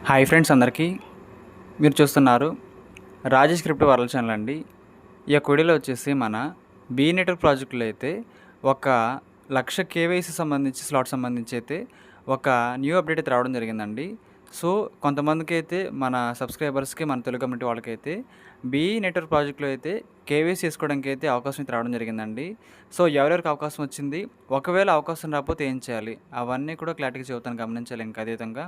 Hi friends అందరికీ. మీరు చూస్తున్నారు రాజేష్ క్రిప్టో వరల్డ్ ఛానల్ అండి. ఈ యొక్క వీడియోలో వచ్చేసి మన బీ నెట్వర్క్ ప్రాజెక్టులో అయితే ఒక 1,00,000 కేవైసీ సంబంధించి స్లాట్ సంబంధించి అయితే ఒక న్యూ అప్డేట్ అయితే రావడం జరిగిందండి. సో కొంతమందికి అయితే మన సబ్స్క్రైబర్స్కి మన తెలుగు కమ్యూనిటీ వాళ్ళకైతే బీ నెట్వర్క్ ప్రాజెక్టులో అయితే కేవైసీ చేసుకోవడానికి అయితే అవకాశం అయితే రావడం జరిగిందండి. సో ఎవరెవరికి అవకాశం వచ్చింది, ఒకవేళ అవకాశం రాకపోతే ఏం చేయాలి, అవన్నీ కూడా క్లారిటీగా చెబుతాను, గమనించాలి. ఇంకా అదే విధంగా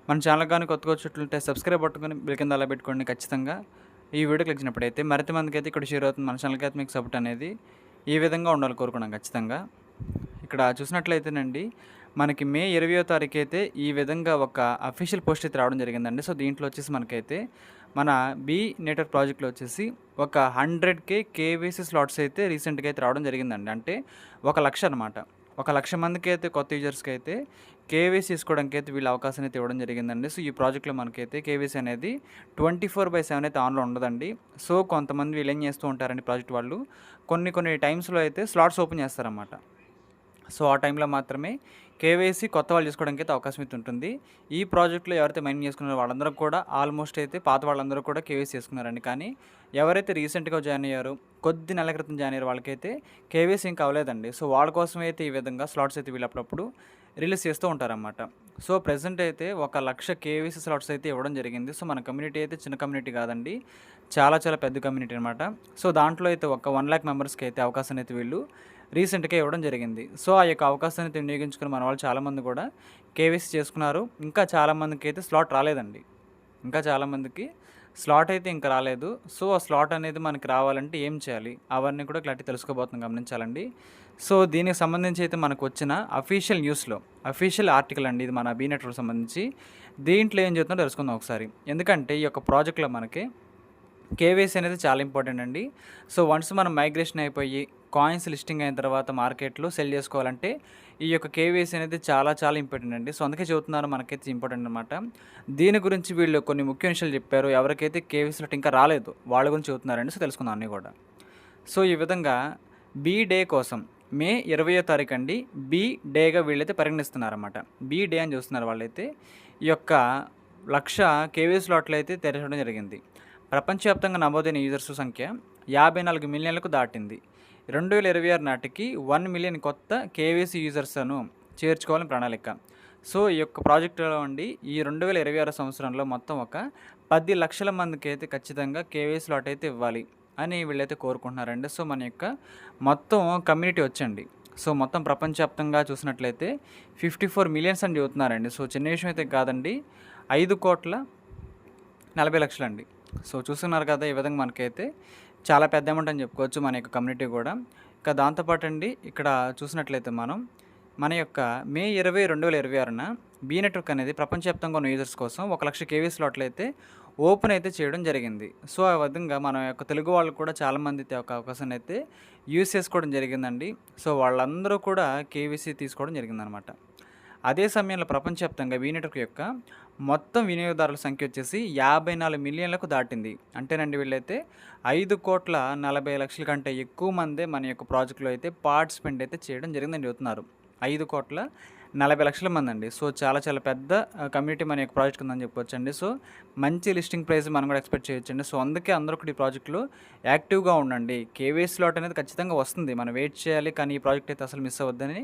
మన ఛానల్ కానీ కొత్తగా వచ్చినట్లయితే సబ్స్క్రైబ్ పట్టుకొని బిల్ కింద అలా పెట్టుకోండి. ఖచ్చితంగా ఈ వీడియో క్లిక్ చేసినప్పుడైతే మరింత మందికి అయితే ఇక్కడ షేర్ అవుతుంది. మన ఛానల్కి అయితే మీకు సపోర్ట్ అనేది ఈ విధంగా ఉండాలి కోరుకున్నాం ఖచ్చితంగా. ఇక్కడ చూసినట్లయితేనండి, మనకి మే 20వ తారీఖు అయితే ఈ విధంగా ఒక అఫీషియల్ పోస్ట్ అయితే రావడం జరిగిందండి. సో దీంట్లో వచ్చేసి మనకైతే మన బీ నెట్వర్క్ ప్రాజెక్ట్లో వచ్చేసి ఒక 100K కేవీసీ స్లాట్స్ అయితే రీసెంట్గా అయితే రావడం జరిగిందండి. అంటే 1,00,000 అనమాట. 1,00,000 మందికి అయితే కొత్త యూజర్స్కి అయితే కేవైసీ తీసుకోవడానికి అయితే వీళ్ళు అవకాశం అయితే ఇవ్వడం జరిగిందండి. సో ఈ ప్రాజెక్ట్లో మనకైతే కేవైసీ అనేది 24/7 అయితే ఆన్లో ఉండదండి. సో కొంతమంది వీళ్ళు ఏం చేస్తూ ఉంటారండి, ప్రాజెక్ట్ వాళ్ళు కొన్ని టైమ్స్లో అయితే స్లాట్స్ ఓపెన్ చేస్తారన్నమాట. సో ఆ టైంలో మాత్రమే కేవైసీ కొత్త వాళ్ళు చేసుకోవడానికి అయితే అవకాశం అయితే ఉంటుంది. ఈ ప్రాజెక్ట్లో ఎవరైతే మైనింగ్ చేసుకున్నారో వాళ్ళందరూ కూడా ఆల్మోస్ట్ అయితే పాత వాళ్ళందరూ కూడా కేవైసీ చేసుకున్నారండి. కానీ ఎవరైతే రీసెంట్గా జాయిన్ అయ్యారో, కొద్ది నెలల క్రితం జాయిన్ అయ్యారో వాళ్ళకైతే కేవైసీ ఇంకా అవ్వలేదండి. సో వాళ్ళ కోసం అయితే ఈ విధంగా స్లాట్స్ అయితే వీళ్ళు అప్పుడప్పుడు రిలీజ్ చేస్తూ ఉంటారన్నమాట. సో ప్రెజెంట్ అయితే 1,00,000 కేవైసీ స్లాట్స్ అయితే ఇవ్వడం జరిగింది. సో మన కమ్యూనిటీ అయితే చిన్న కమ్యూనిటీ కాదండి, చాలా చాలా పెద్ద కమ్యూనిటీ అనమాట. సో దాంట్లో అయితే ఒక 1,00,000 మెంబర్స్కి అయితే అవకాశం అయితే వీళ్ళు రీసెంట్గా ఇవ్వడం జరిగింది. సో ఆ యొక్క అవకాశాన్ని వినియోగించుకుని మన వాళ్ళు చాలామంది కూడా కేవైసీ చేసుకున్నారు. ఇంకా చాలామందికి అయితే స్లాట్ రాలేదండి. ఇంకా చాలామందికి స్లాట్ అయితే ఇంకా రాలేదు. సో ఆ స్లాట్ అనేది మనకి రావాలంటే ఏం చేయాలి, అవన్నీ కూడా క్లారిటీ తెలుసుకోబోతున్నాం, గమనించాలండి. సో దీనికి సంబంధించి అయితే మనకు వచ్చిన అఫీషియల్ న్యూస్లో అఫీషియల్ ఆర్టికల్ అండి, ఇది మన బీ నెట్వర్క్ సంబంధించి. దీంట్లో ఏం చెప్తుందో తెలుసుకుందాం ఒకసారి. ఎందుకంటే ఈ యొక్క ప్రాజెక్ట్లో మనకి కేవైసీ అనేది చాలా ఇంపార్టెంట్ అండి. సో వన్స్ మనం మైగ్రేషన్ అయిపోయి కాయిన్స్ లిస్టింగ్ అయిన తర్వాత మార్కెట్లో సెల్ చేసుకోవాలంటే ఈ యొక్క కేవైసీ అనేది చాలా చాలా ఇంపార్టెంట్ అండి. సో అందుకే చెబుతున్నారు, మనకైతే ఇంపార్టెంట్ అనమాట. దీని గురించి వీళ్ళు కొన్ని ముఖ్య విషయాలు చెప్పారు. ఎవరికైతే కేవైసీ ఇంకా రాలేదు వాళ్ళ గురించి చెబుతున్నారండి. సో తెలుసుకుందాం అన్నీ కూడా. సో ఈ విధంగా బీ డే కోసం మే 20వ తారీఖు అండి బీ డేగా వీళ్ళైతే పరిగణిస్తున్నారన్నమాట. బీ డే అని చూస్తున్నారు వాళ్ళైతే. ఈ యొక్క 1,00,000 కేవైసీ స్లాట్లు అయితే తెరచడం జరిగింది. ప్రపంచవ్యాప్తంగా నమోదైన యూజర్స్ సంఖ్య 54 మిలియన్లకు దాటింది. 2026 నాటికి 1 మిలియన్ కొత్త కేవైసీ యూజర్స్ను చేర్చుకోవాలని ప్రణాళిక. సో ఈ యొక్క ప్రాజెక్టులో అండి ఈ 2026 సంవత్సరంలో మొత్తం ఒక 10 లక్షల మందికి అయితే ఖచ్చితంగా కేవైసీ స్లాట్ అయితే ఇవ్వాలి అని వీళ్ళైతే కోరుకుంటున్నారండి. సో మన యొక్క మొత్తం కమ్యూనిటీ వచ్చండి, సో మొత్తం ప్రపంచవ్యాప్తంగా చూసినట్లయితే 54 మిలియన్స్ అని చెబుతున్నారండి. సో చిన్న విషయం అయితే కాదండి, 5,40,00,000 అండి. సో చూస్తున్నారు కదా, ఈ విధంగా మనకైతే చాలా పెద్ద అమౌంట్ అని చెప్పుకోవచ్చు మన యొక్క కమ్యూనిటీ కూడా. ఇంకా దాంతోపాటు అండి ఇక్కడ చూసినట్లయితే మనం మన యొక్క మే 20, 2026న బీ నెట్వర్క్ అనేది ప్రపంచవ్యాప్తంగా ఉన్న యూజర్స్ కోసం 1,00,000 కేవీ స్లాట్లు అయితే ఓపెన్ అయితే చేయడం జరిగింది. సో ఆ విధంగా మన యొక్క తెలుగు వాళ్ళు కూడా చాలామంది అయితే ఒక అవకాశాన్ని అయితే యూజ్ చేసుకోవడం జరిగిందండి. సో వాళ్ళందరూ కూడా కేవీసీ తీసుకోవడం జరిగిందనమాట. అదే సమయంలో ప్రపంచవ్యాప్తంగా వీ నెట్వర్క్ యొక్క మొత్తం వినియోగదారుల సంఖ్య వచ్చేసి 54 మిలియన్లకు దాటింది. అంటేనండి వీళ్ళైతే 5,40,00,000 కంటే ఎక్కువ మందే మన యొక్క ప్రాజెక్టులో అయితే పార్టిసిపేట్ అయితే చేయడం జరిగిందని చెబుతున్నారు. 5,40,00,000 మంది అండి. సో చాలా చాలా పెద్ద కమ్యూనిటీ మన యొక్క ప్రాజెక్ట్ ఉందని చెప్పొచ్చండి. సో మంచి లిస్టింగ్ ప్రైస్ మనం కూడా ఎక్స్పెక్ట్ చేయొచ్చండి. సో అందుకే అందరూ కూడా ఈ ప్రాజెక్టులో యాక్టివ్గా ఉండండి. కేవైసీ స్లాట్ అనేది ఖచ్చితంగా వస్తుంది, మనం వెయిట్ చేయాలి. కానీ ఈ ప్రాజెక్ట్ అయితే అసలు మిస్ అవ్వద్దని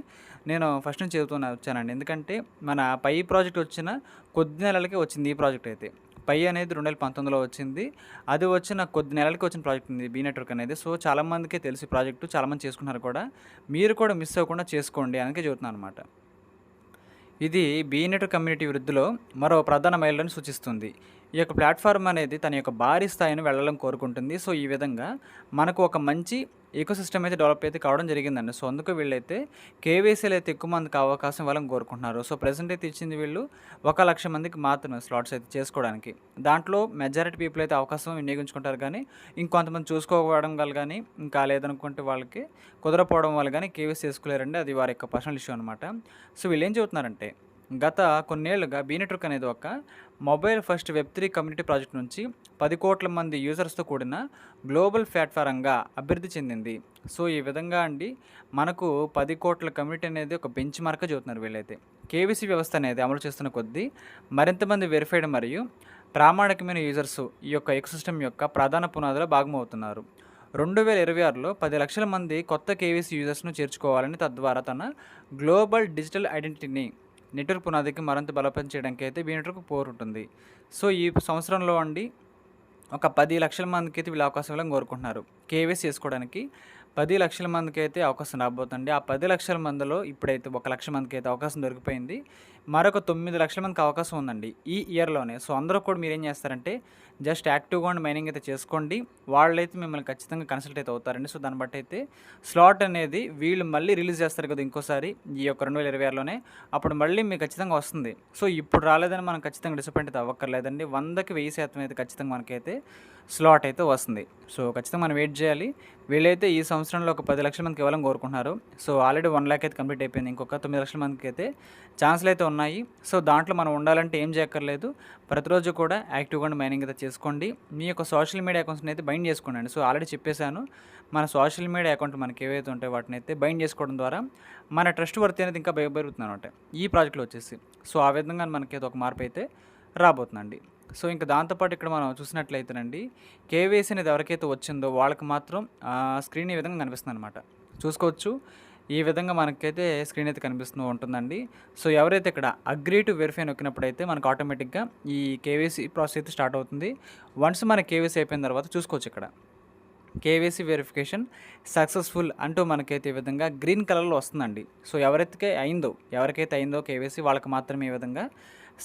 నేను ఫస్ట్ నుంచి చెబుతూనే వచ్చానండి. ఎందుకంటే మన పై ప్రాజెక్ట్ వచ్చిన కొద్ది నెలలకే వచ్చింది ఈ ప్రాజెక్ట్ అయితే. పై అనేది 2019లో వచ్చింది. అది వచ్చిన కొద్ది నెలలకి వచ్చిన ప్రాజెక్ట్ ఉంది బీ నెట్వర్క్ అనేది. సో చాలామందికే తెలిసి ప్రాజెక్టు, చాలామంది చేసుకున్నారు కూడా. మీరు కూడా మిస్ అవ్వకుండా చేసుకోండి అందుకే చెబుతున్నాను అనమాట. ఇది బీ నెట్వర్క్ కమ్యూనిటీ వృద్ధిలో మరో ప్రధాన మైలురాయిని సూచిస్తుంది. ఈ యొక్క ప్లాట్ఫామ్ అనేది తన యొక్క భారీ స్థాయిని వెళ్ళాలని కోరుకుంటుంది. సో ఈ విధంగా మనకు ఒక మంచి ఈకోసిస్టమ్ అయితే డెవలప్ అయితే కావడం జరిగిందండి. సో అందుకు వీళ్ళైతే కేవైసీలు అయితే ఎక్కువ మందికి అవకాశం ఇవ్వాలని కోరుకుంటున్నారు. సో ప్రెసెంట్ అయితే ఇచ్చింది వీళ్ళు 1,00,000 మందికి మాత్రమే స్లాట్స్ అయితే చేసుకోవడానికి. దాంట్లో మెజారిటీ పీపుల్ అయితే అవకాశం వినియోగించుకుంటారు. కానీ ఇంకొంతమంది చూసుకోవడం వల్ల కానీ, ఇంకా లేదనుకుంటే వాళ్ళకి కుదరపోవడం వల్ల కానీ కేవైసీ చేసుకోలేరండి. అది వారి యొక్క పర్సనల్ ఇష్యూ అనమాట. సో వీళ్ళు ఏం చెబుతున్నారంటే గత కొన్నేళ్లుగా బీనెట్వర్క్ అనేది ఒక మొబైల్ ఫస్ట్ వెబ్3 కమ్యూనిటీ ప్రాజెక్ట్ నుంచి 10 కోట్ల మంది యూజర్స్తో కూడిన గ్లోబల్ ప్లాట్ఫారంగా అభివృద్ధి చెందింది. సో ఈ విధంగా అండి మనకు 10 కోట్ల కమ్యూనిటీ అనేది ఒక బెంచ్ మార్క్గా చెబుతున్నారు వీళ్ళైతే. కేవీసీ వ్యవస్థ అనేది అమలు చేస్తున్న కొద్దీ మరింత మంది వెరిఫైడ్ మరియు ప్రామాణికమైన యూజర్స్ ఈ యొక్క ఎకోసిస్టమ్ యొక్క ప్రధాన పునాదిలో భాగమవుతున్నారు. 2026లో 10 లక్షల మంది కొత్త కేవీసీ యూజర్స్ను చేర్చుకోవాలని, తద్వారా తన గ్లోబల్ డిజిటల్ ఐడెంటిటీని నెట్వర్క్ పునాదికి మరింత బలోపేతం చేయడానికి అయితే బీనెట్వర్క్ కోరుకుంటుంది. సో ఈ సంవత్సరంలో అండి ఒక 10 లక్షల మందికి అయితే వీళ్ళు అవకాశం ఇవ్వాలని కోరుకుంటున్నారు. కేవైసీ చేసుకోవడానికి 10 లక్షల మందికి అయితే అవకాశం రాబోతుంది. ఆ 10 లక్షల మందిలో ఇప్పుడైతే 1 లక్ష మందికి అయితే అవకాశం దొరికిపోయింది. మరొక 9 లక్షల మందికి అవకాశం ఉందండి ఈ ఇయర్లోనే. సో అందరూ కూడా మీరేం చేస్తారంటే జస్ట్ యాక్టివ్గా ఉండి మైనింగ్ అయితే చేసుకోండి. వాళ్ళైతే మిమ్మల్ని ఖచ్చితంగా కన్సల్ట్ అయితే అవుతారండి. సో దాన్ని బట్టి అయితే స్లాట్ అనేది వీళ్ళు మళ్ళీ రిలీజ్ చేస్తారు కదా ఇంకోసారి ఈ యొక్క 2026లోనే. అప్పుడు మళ్ళీ మీకు ఖచ్చితంగా వస్తుంది. సో ఇప్పుడు రాలేదని మనం ఖచ్చితంగా డిసప్పాయింట్ అయితే అవ్వక్కర్లేదండి. 100కి 1000% అయితే ఖచ్చితంగా మనకైతే స్లాట్ అయితే వస్తుంది. సో ఖచ్చితంగా మనం వెయిట్ చేయాలి. వీళ్ళైతే ఈ సంవత్సరంలో ఒక 10 లక్షల మందికి ఇవ్వాలని కోరుకుంటున్నారు. సో ఆల్రెడీ 1 లాక్ అయితే కంప్లీట్ అయిపోయింది. ఇంకొక 9 లక్షల మందికి అయితే ఛాన్స్లు అయితే ఉన్నాయి. సో దాంట్లో మనం ఉండాలంటే ఏం చేయక్కర్లేదు. ప్రతిరోజు కూడా యాక్టివ్గా మైనింగ్ అయితే చేసుకోండి. మీ యొక్క సోషల్ మీడియా అకౌంట్స్ని అయితే బైండ్ చేసుకోండి. సో ఆల్రెడీ చెప్పేశాను, మన సోషల్ మీడియా అకౌంట్ మనకి ఏవైతే ఉంటాయో వాటిని అయితే బైండ్ చేసుకోవడం ద్వారా మన ట్రస్ట్ వర్త్ అనేది ఇంకా పెరుగుతుంది అనమాట ఈ ప్రాజెక్ట్లో వచ్చేసి. సో ఆ విధంగా మనకైతే ఒక మార్పు అయితే రాబోతుందండి. సో ఇంకా దాంతోపాటు ఇక్కడ మనం చూసినట్లయితేనండి కేవైసీ అనేది ఎవరికైతే వచ్చిందో వాళ్ళకి మాత్రం స్క్రీన్ ఈ విధంగా కనిపిస్తుంది అనమాట. చూసుకోవచ్చు, ఈ విధంగా మనకైతే స్క్రీన్ అయితే కనిపిస్తూ ఉంటుందండి. సో ఎవరైతే ఇక్కడ అగ్రీ టు వెరిఫై నొక్కినప్పుడైతే మనకు ఆటోమేటిక్గా ఈ కేవైసీ ప్రాసెస్ అయితే స్టార్ట్ అవుతుంది. వన్స్ మన కేవైసీ అయిపోయిన తర్వాత చూసుకోవచ్చు ఇక్కడ కేవైసీ వెరిఫికేషన్ సక్సెస్ఫుల్ అంటూ మనకైతే ఈ విధంగా గ్రీన్ కలర్లో వస్తుందండి. సో ఎవరికైతే అయిందో కేవైసీ వాళ్ళకి మాత్రమే ఈ విధంగా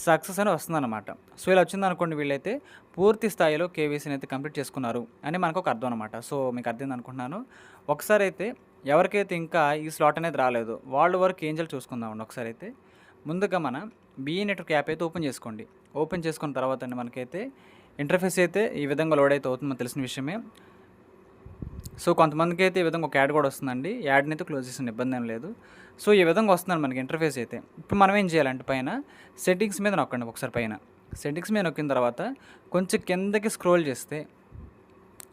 సక్సెస్ అని వస్తుందన్నమాట. సో ఇలా వచ్చిందనుకోండి వీళ్ళైతే పూర్తి స్థాయిలో కేవైసీని అయితే కంప్లీట్ చేసుకున్నారు అని మనకు ఒక అర్థం అనమాట. సో మీకు అర్థం అనుకుంటున్నాను. ఒకసారి అయితే ఎవరికైతే ఇంకా ఈ స్లాట్ అనేది రాలేదు వాళ్ళ వరకు ఏం చేయాలి చూసుకుందామండి. ఒకసారి అయితే ముందుగా మన బీనెట్వర్క్ యాప్ అయితే ఓపెన్ చేసుకోండి. ఓపెన్ చేసుకున్న తర్వాత అండి మనకైతే ఇంటర్ఫేస్ అయితే ఈ విధంగా లోడ్ అయితే అవుతుంది, మనకు తెలిసిన విషయమే. సో కొంతమందికి అయితే ఈ విధంగా ఒక యాడ్ కూడా వస్తుందండి. యాడ్ని అయితే క్లోజ్ చేసిన ఇబ్బంది ఏం లేదు. సో ఈ విధంగా వస్తుందండి మనకి ఇంటర్ఫేస్ అయితే. ఇప్పుడు మనం ఏం చేయాలంటే పైన సెట్టింగ్స్ మీద నొక్కండి ఒకసారి. పైన సెట్టింగ్స్ మీద నొక్కిన తర్వాత కొంచెం కిందకి స్క్రోల్ చేస్తే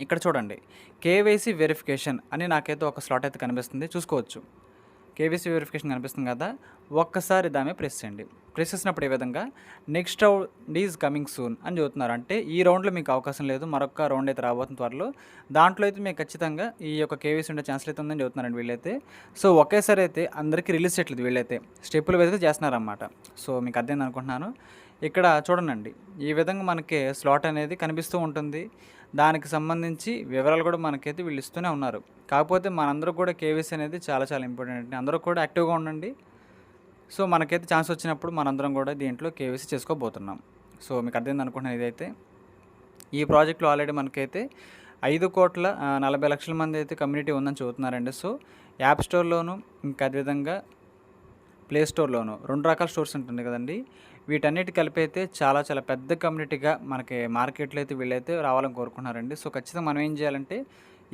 ఇక్కడ చూడండి కేవైసీ వెరిఫికేషన్ అని నాకైతే ఒక స్లాట్ అయితే కనిపిస్తుంది, చూసుకోవచ్చు. కేవైసీ వెరిఫికేషన్ కనిపిస్తుంది కదా, ఒక్కసారి దాని ప్రెస్ చేయండి. ప్రెస్ చేసినప్పుడు ఈ విధంగా next round is coming soon అని చెబుతున్నారు. అంటే ఈ రౌండ్లో మీకు అవకాశం లేదు, మరొక రౌండ్ అయితే రాబోతుంది త్వరలో. దాంట్లో అయితే మీకు ఖచ్చితంగా ఈ యొక్క కేవైసీ ఉండే ఛాన్స్లు అయితే ఉందని చెబుతున్నారండి వీళ్ళైతే. సో ఒకేసారి అయితే అందరికీ రిలీజ్ చేయట్లేదు వీళ్ళైతే, స్టెప్పులు అయితే చేస్తున్నారన్నమాట. సో మీకు అర్థమైంది అనుకుంటున్నాను. ఇక్కడ చూడండి ఈ విధంగా మనకి స్లాట్ అనేది కనిపిస్తూ ఉంటుంది. దానికి సంబంధించి వివరాలు కూడా మనకైతే వీళ్ళు ఇస్తూనే ఉన్నారు. కాకపోతే మనందరూ కూడా కేవైసీ అనేది చాలా చాలా ఇంపార్టెంట్ అండి. అందరూ కూడా యాక్టివ్గా ఉండండి. సో మనకైతే ఛాన్స్ వచ్చినప్పుడు మనందరం కూడా దీంట్లో కేవైసీ చేసుకోబోతున్నాం. సో మీకు అర్థమైంది అనుకుంటున్నాను. ఇదైతే ఈ ప్రాజెక్ట్లో ఆల్రెడీ మనకైతే 5,40,00,000 మంది అయితే కమ్యూనిటీ ఉందని చెబుతున్నారండి. సో యాప్ స్టోర్లోను ఇంకా అదేవిధంగా ప్లే స్టోర్లోను 2 రకాల స్టోర్స్ ఉంటుంది కదండి. వీటన్నిటి కలిపి అయితే చాలా చాలా పెద్ద కమ్యూనిటీగా మనకి మార్కెట్లో అయితే వీళ్ళైతే రావాలని కోరుకుంటున్నారండి. సో ఖచ్చితంగా మనం ఏం చేయాలంటే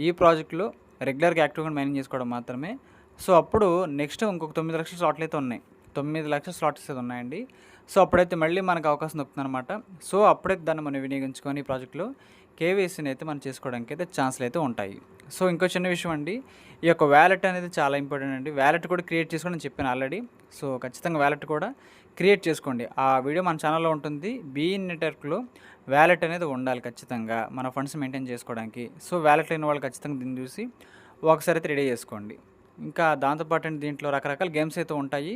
ఈ ప్రాజెక్టులో రెగ్యులర్గా యాక్టివ్గా మైనింగ్ చేసుకోవడం మాత్రమే. సో అప్పుడు నెక్స్ట్ ఇంకొక 9 లక్షల స్లాట్లు అయితే ఉన్నాయి, 9 లక్షల స్లాట్స్ అయితే ఉన్నాయండి. సో అప్పుడైతే మళ్ళీ మనకు అవకాశం దొరుకుతుంది అనమాట. సో అప్పుడైతే దాన్ని మనం వినియోగించుకొని ఈ ప్రాజెక్టులో కేవైసీని అయితే మనం చేసుకోవడానికి అయితే ఛాన్స్లు అయితే ఉంటాయి. సో ఇంకో చిన్న విషయం అండి, ఈ యొక్క వ్యాలెట్ అనేది చాలా ఇంపార్టెంట్ అండి. వ్యాలెట్ కూడా క్రియేట్ చేసుకోండి అని చెప్పాను ఆల్రెడీ. సో ఖచ్చితంగా వ్యాలెట్ కూడా క్రియేట్ చేసుకోండి. ఆ వీడియో మన ఛానల్లో ఉంటుంది. బీనెట్వర్క్లో వ్యాలెట్ అనేది ఉండాలి ఖచ్చితంగా మన ఫండ్స్ మెయింటైన్ చేసుకోవడానికి. సో వ్యాలెట్ లేని వాళ్ళు ఖచ్చితంగా దీన్ని చూసి ఒకసారి అయితే రెడీ చేసుకోండి. ఇంకా దాంతోపాటు దీంట్లో రకరకాల గేమ్స్ అయితే ఉంటాయి.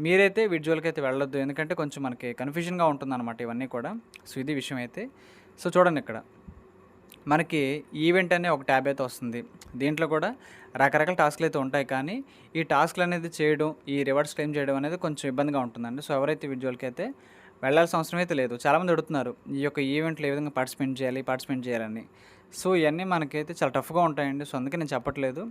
మీరైతే విజువల్కి అయితే వెళ్ళొద్దు, ఎందుకంటే కొంచెం మనకి కన్ఫ్యూజన్గా ఉంటుందన్నమాట ఇవన్నీ కూడా. సో ఇది విషయం అయితే. సో చూడండి ఇక్కడ మనకి ఈవెంట్ అనే ఒక ట్యాబ్ అయితే వస్తుంది. దీంట్లో కూడా రకరకాల టాస్క్లు అయితే ఉంటాయి, కానీ ఈ టాస్క్లు అనేది చేయడం, ఈ రివార్డ్స్ క్లెయిమ్ చేయడం అనేది కొంచెం ఇబ్బందిగా ఉంటుందండి. సో ఎవరైతే విజువల్కి అయితే వెళ్ళాల్సిన అవసరం అయితే లేదు. చాలామంది అడుగుతున్నారు ఈ యొక్క ఈవెంట్లో ఏ విధంగా పార్టిసిపేట్ చేయాలని. సో ఇవన్నీ మనకైతే చాలా టఫ్గా ఉంటాయండి. సో అందుకే నేను చెప్పట్లేదు.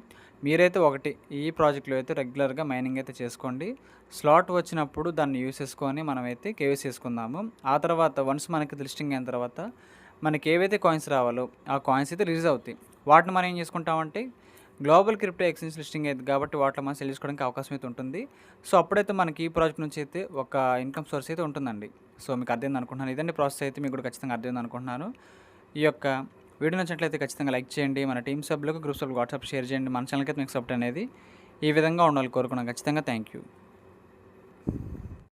మీరైతే ఒకటి ఈ ప్రాజెక్ట్లో అయితే రెగ్యులర్గా మైనింగ్ అయితే చేసుకోండి. స్లాట్ వచ్చినప్పుడు దాన్ని యూస్ చేసుకొని మనమైతే కేవైసీ చేసుకుందాము. ఆ తర్వాత వన్స్ మనకి లిస్టింగ్ అయిన తర్వాత మనకి ఏవైతే కాయిన్స్ రావాలో ఆ కాయిన్స్ అయితే రిలీజ్ అవుతాయి. వాటిని మనం ఏం చేసుకుంటామంటే గ్లోబల్ క్రిప్టో ఎక్స్చేంజ్ లిస్టింగ్ అయింది కాబట్టి వాటిలో మనం సెల్ చేసుకోవడానికి అవకాశం అయితే ఉంటుంది. సో అప్పుడైతే మనకి ఈ ప్రాజెక్ట్ నుంచి అయితే ఒక ఇన్కమ్ సోర్స్ అయితే ఉంటుందండి. సో మీకు అర్థమైంది అనుకుంటున్నాను. ఇదండి ప్రాసెస్ అయితే మీకు కూడా ఖచ్చితంగా అర్థమైంది అనుకుంటున్నాను. ఈ యొక్క వీడియో నచ్చినట్లయితే ఖచ్చితంగా లైక్ చేయండి. మన టీమ్ సభ్యులకు, గ్రూప్ సభ్యులకు వాట్సాప్ షేర్ చేయండి. మన ఛానల్కి అయితే మీకు సపోర్ట్ అనేది ఈ విధంగా ఉండాలని కోరుకున్నాను. ఖచ్చితంగా థ్యాంక్ యూ.